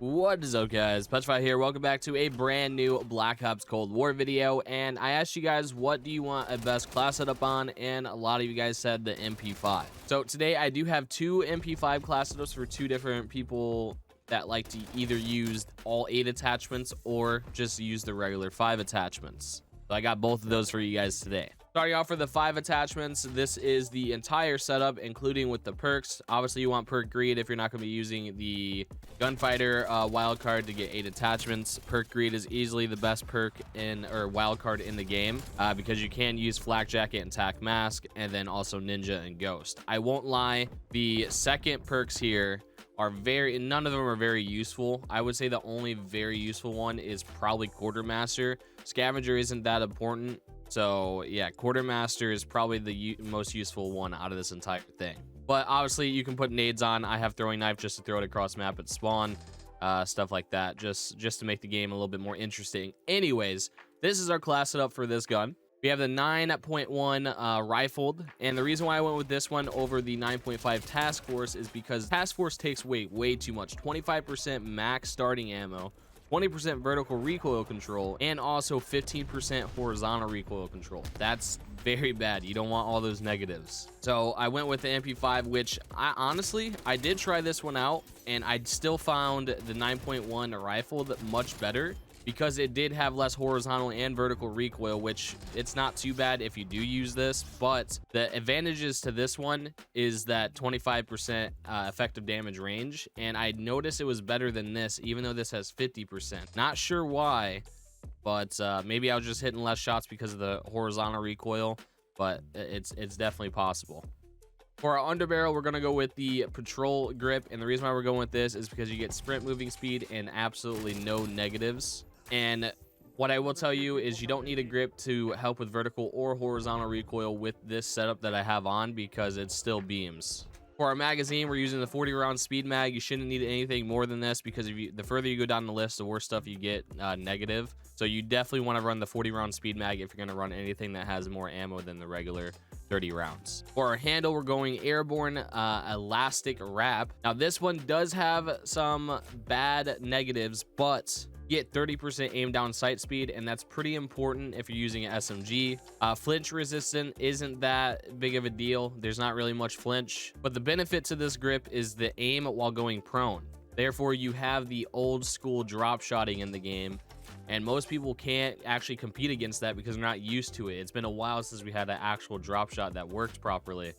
What is up, guys? Petrified here. Welcome back to a brand new Black Ops Cold War video. And I asked you guys, what do you want a best class setup on? And a lot of you guys said the MP5. So today I do have two MP5 class setups for two different people that like to either use all 8 attachments or just use the regular 5 attachments. So I got both of those for you guys today. Starting off for the 5 attachments, this is the entire setup, including with the perks. Obviously, you want perk greed if you're not going to be using the Gunfighter wildcard to get 8 attachments. Perk greed is easily the best perk or wildcard in the game because you can use flak jacket and tac mask, and then also ninja and ghost. I won't lie, the second perks here are none of them are very useful. I would say the only very useful one is probably quartermaster. Scavenger isn't that important. So yeah, quartermaster is probably the most useful one out of this entire thing. But obviously you can put nades on. I have throwing knife just to throw it across map at spawn, stuff like that, just to make the game a little bit more interesting. Anyways, this is our class setup for this gun. We have the 9.1 rifled, and the reason why I went with this one over the 9.5 task force is because task force takes way too much. 25% max starting ammo, 20% vertical recoil control, and also 15% horizontal recoil control. That's very bad. You don't want all those negatives. So I went with the MP5, which I did try this one out, and I still found the 9.1 rifled much better because it did have less horizontal and vertical recoil, which it's not too bad if you do use this. But the advantages to this one is that 25% effective damage range, and I noticed it was better than this, even though this has 50%. Not sure why, but maybe I was just hitting less shots because of the horizontal recoil, but it's definitely possible. For our underbarrel, we're going to go with the patrol grip, and the reason why we're going with this is because you get sprint moving speed and absolutely no negatives. And what I will tell you is you don't need a grip to help with vertical or horizontal recoil with this setup that I have on, because it's still beams. For our magazine, we're using the 40 round speed mag. You shouldn't need anything more than this, because the further you go down the list, the worse stuff you get negative. So you definitely want to run the 40 round speed mag if you're going to run anything that has more ammo than the regular 30 rounds. For our handle, we're going airborne elastic wrap. Now this one does have some bad negatives, but get 30% aim down sight speed, and that's pretty important if you're using an SMG. Flinch resistant isn't that big of a deal. There's not really much flinch, but the benefit to this grip is the aim while going prone. Therefore, you have the old school drop shotting in the game, and most people can't actually compete against that because they're not used to it. It's been a while since we had an actual drop shot that worked properly.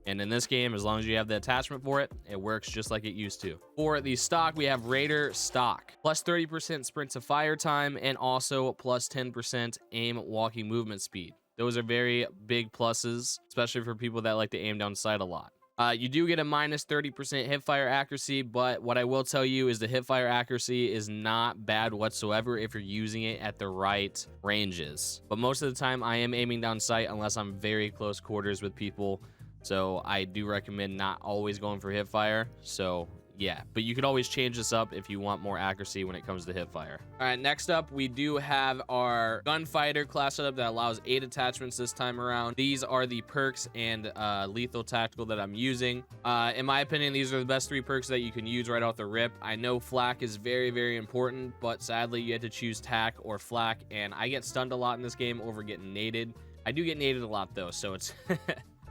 And in this game, as long as you have the attachment for it, it works just like it used to. For the stock, we have Raider stock, plus 30% sprint to fire time, and also plus 10% aim walking movement speed. Those are very big pluses, especially for people that like to aim down sight a lot. You do get a minus 30% hipfire accuracy, but what I will tell you is the hipfire accuracy is not bad whatsoever if you're using it at the right ranges. But most of the time, I am aiming down sight unless I'm very close quarters with people. So I do recommend not always going for hipfire. So yeah, but you could always change this up if you want more accuracy when it comes to hipfire. All right, next up, we do have our Gunfighter class setup that allows 8 attachments this time around. These are the perks and lethal tactical that I'm using. In my opinion, these are the best 3 perks that you can use right off the rip. I know flak is very important, but sadly you have to choose tac or flak, and I get stunned a lot in this game over getting naded. I do get naded a lot though, so it's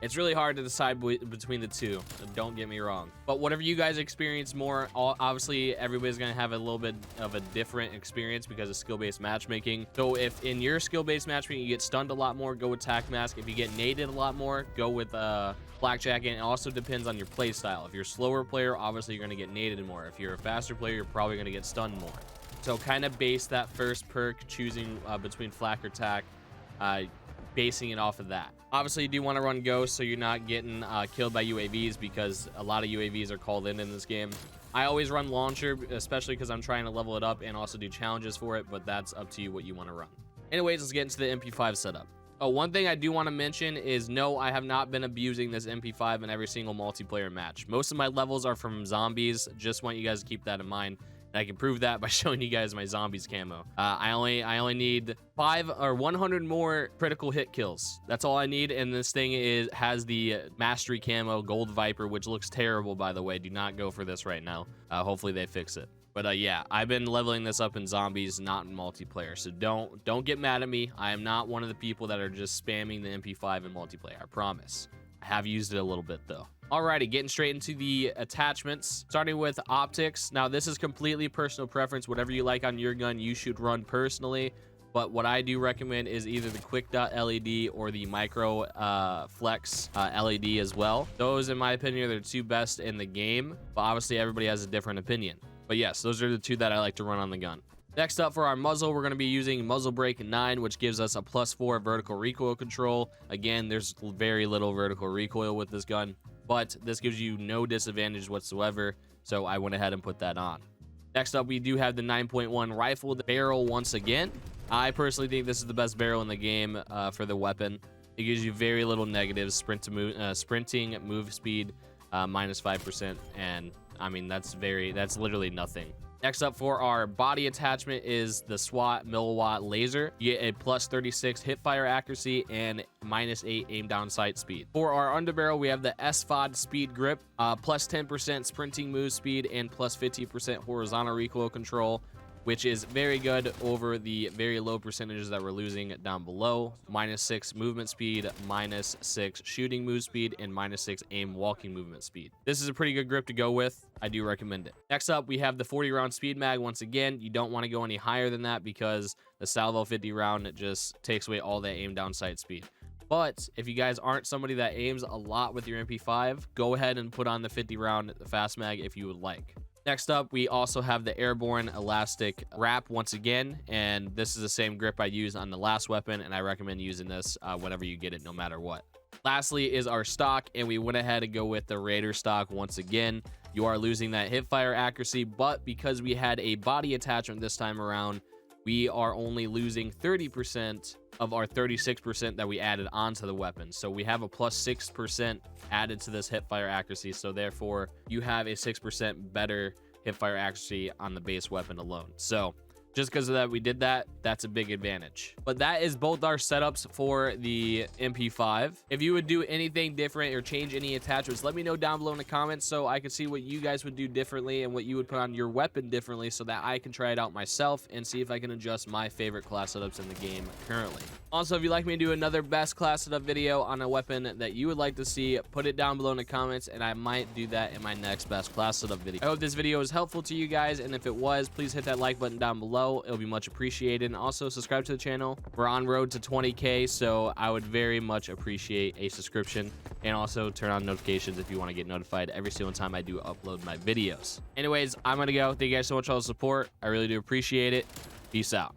it's really hard to decide between the two, don't get me wrong. But whatever you guys experience more, obviously everybody's going to have a little bit of a different experience because of skill-based matchmaking. So if in your skill-based matchmaking you get stunned a lot more, go with tac mask. If you get naded a lot more, go with flak jacket. And it also depends on your play style. If you're a slower player, obviously you're going to get naded more. If you're a faster player, you're probably going to get stunned more. So kind of base that first perk choosing between flak or tac, basing it off of that. Obviously, you do want to run ghost so you're not getting killed by UAVs, because a lot of UAVs are called in this game. I always run launcher, especially because I'm trying to level it up and also do challenges for it, but that's up to you what you want to run. Anyways, let's get into the MP5 setup. Oh, one thing I do want to mention is no, I have not been abusing this MP5 in every single multiplayer match. Most of my levels are from zombies. Just want you guys to keep that in mind. And I can prove that by showing you guys my zombies camo. I only need 5 or 100 more critical hit kills. That's all I need. And this thing has the mastery camo Gold Viper, which looks terrible, by the way. Do not go for this right now. Hopefully they fix it. Yeah, I've been leveling this up in zombies, not in multiplayer. So don't get mad at me. I am not one of the people that are just spamming the MP5 in multiplayer. I promise. I have used it a little bit though. Alrighty, getting straight into the attachments, starting with optics. Now, this is completely personal preference. Whatever you like on your gun, you should run personally. But what I do recommend is either the quick dot LED or the micro flex LED as well. Those, in my opinion, are the two best in the game. But obviously, everybody has a different opinion. But yes, those are the two that I like to run on the gun. Next up for our muzzle, we're going to be using muzzle brake 9, which gives us a +4 vertical recoil control. Again, there's very little vertical recoil with this gun, but this gives you no disadvantage whatsoever, so I went ahead and put that on. Next up, we do have the 9.1 rifle, the barrel once again. I personally think this is the best barrel in the game for the weapon. It gives you very little negatives, sprinting, move speed, -5%, and I mean, that's literally nothing. Next up for our body attachment is the SWAT milliwatt laser. You get a +36 hip fire accuracy and -8 aim down sight speed. For our underbarrel, we have the SFOD speed grip, +10% sprinting move speed and +50% horizontal recoil control, which is very good over the very low percentages that we're losing down below. -6 movement speed, -6 shooting move speed, and -6 aim walking movement speed. This is a pretty good grip to go with. I do recommend it. Next up, we have the 40 round speed mag. Once again, you don't want to go any higher than that because the salvo 50 round, it just takes away all that aim down sight speed. But if you guys aren't somebody that aims a lot with your MP5, go ahead and put on the 50 round fast mag if you would like. Next up, we also have the airborne elastic wrap once again, and this is the same grip I used on the last weapon, and I recommend using this whenever you get it, no matter what. Lastly is our stock, and we went ahead and go with the Raider stock once again. You are losing that hip fire accuracy, but because we had a body attachment this time around, we are only losing 30% of our 36% that we added onto the weapon. So we have a +6% added to this hip fire accuracy. So therefore, you have a 6% better hip fire accuracy on the base weapon alone. So just because of that, we did that. That's a big advantage. But that is both our setups for the MP5. If you would do anything different or change any attachments, let me know down below in the comments so I can see what you guys would do differently and what you would put on your weapon differently so that I can try it out myself and see if I can adjust my favorite class setups in the game currently. Also, if you'd like me to do another best class setup video on a weapon that you would like to see, put it down below in the comments and I might do that in my next best class setup video. I hope this video was helpful to you guys, and if it was, please hit that like button down below. It'll be much appreciated, and also subscribe to the channel. We're on road to 20K, so I would very much appreciate a subscription, and also turn on notifications if you want to get notified every single time I do upload my videos. Anyways, I'm gonna go. Thank you guys so much for all the support. I really do appreciate it. Peace out.